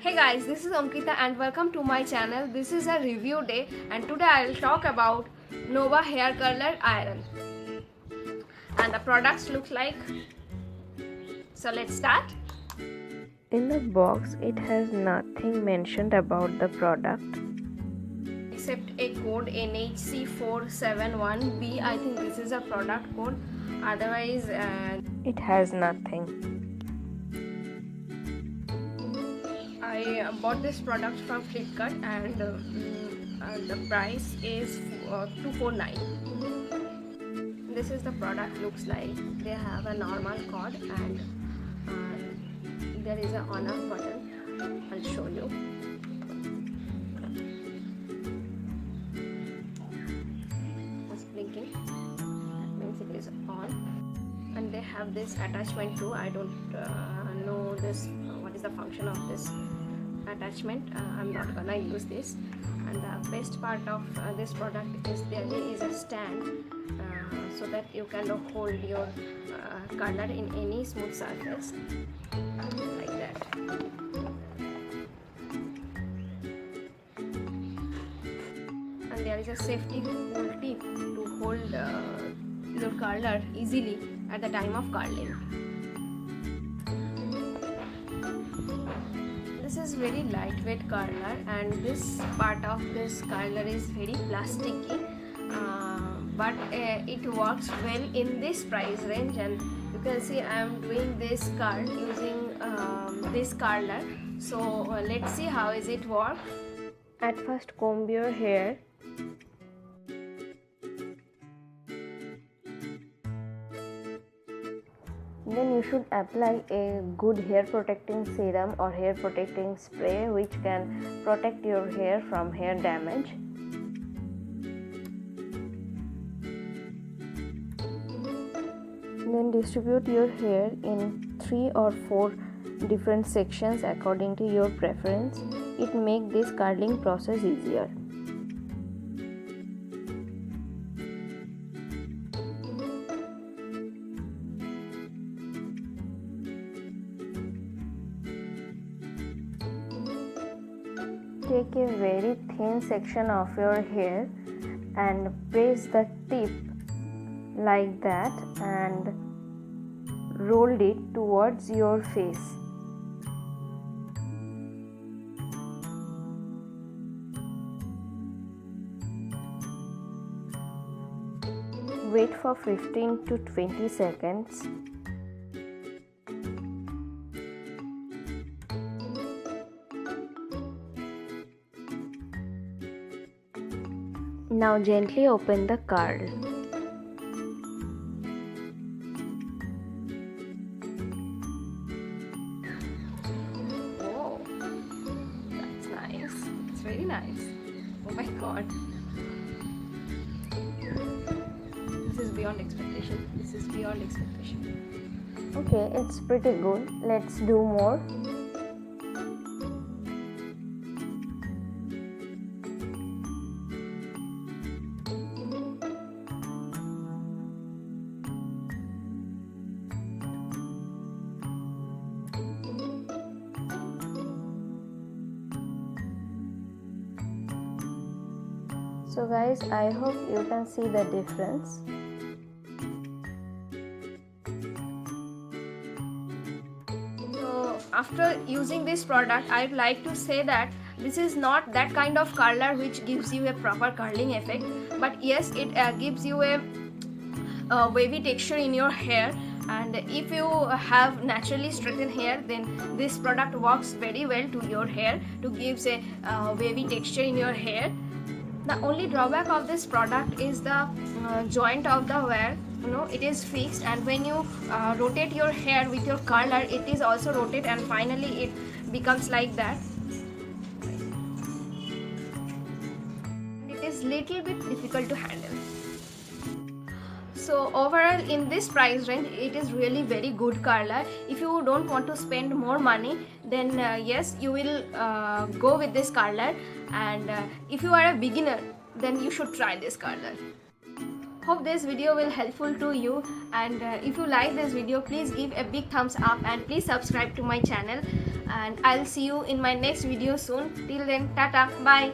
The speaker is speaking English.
Hey guys, this is Ankita and welcome to my channel. This is a review day and today I will talk about Nova Hair Curler Iron. And the products look like. So let's start. In the box, it has nothing mentioned about the product. Except a code NHC-471B. I think this is a product code. Otherwise, it has nothing. I bought this product from Flipkart and the price is 249. This is the product looks like. They have a normal cord and there is an on off button. I'll show you. It's blinking. That means it is on. And they have this attachment too. I don't know this. What is the function of this attachment? I'm not gonna use this. And the best part of this product is there is a stand so that you can hold your curler in any smooth surface like that. And there is a safety hold tip to hold your curler easily at the time of curling. This is very lightweight curler and this part of this curler is very plasticky, but it works well in this price range. And you can see I am doing this curl using this curler. So let's see how is it work. At first, comb your hair. Then you should apply a good hair protecting serum or hair protecting spray which can protect your hair from hair damage. Then distribute your hair in 3 or 4 different sections according to your preference. It makes this curling process easier. Take a very thin section of your hair and press the tip like that and roll it towards your face. Wait for 15 to 20 seconds. Now gently open the curl. Oh, that's nice. It's very nice. Oh my god. This is beyond expectation. This is beyond expectation. Okay, it's pretty good. Let's do more. So guys, I hope you can see the difference. So after using this product, I'd like to say that this is not that kind of curler which gives you a proper curling effect, but yes, it gives you a wavy texture in your hair. And if you have naturally straightened hair, then this product works very well to your hair to give a wavy texture in your hair. The only drawback of this product is the joint of the wire. It is fixed, and when you rotate your hair with your curler, it is also rotate, and finally it becomes like that. It is little bit difficult to handle. So overall, in this price range, it is really very good curler. If you don't want to spend more money, then yes, you will go with this curler. And if you are a beginner, then you should try this curler. Hope this video will helpful to you, and if you like this video, please give a big thumbs up and please subscribe to my channel, and I'll see you in my next video soon. Till then, tata, bye.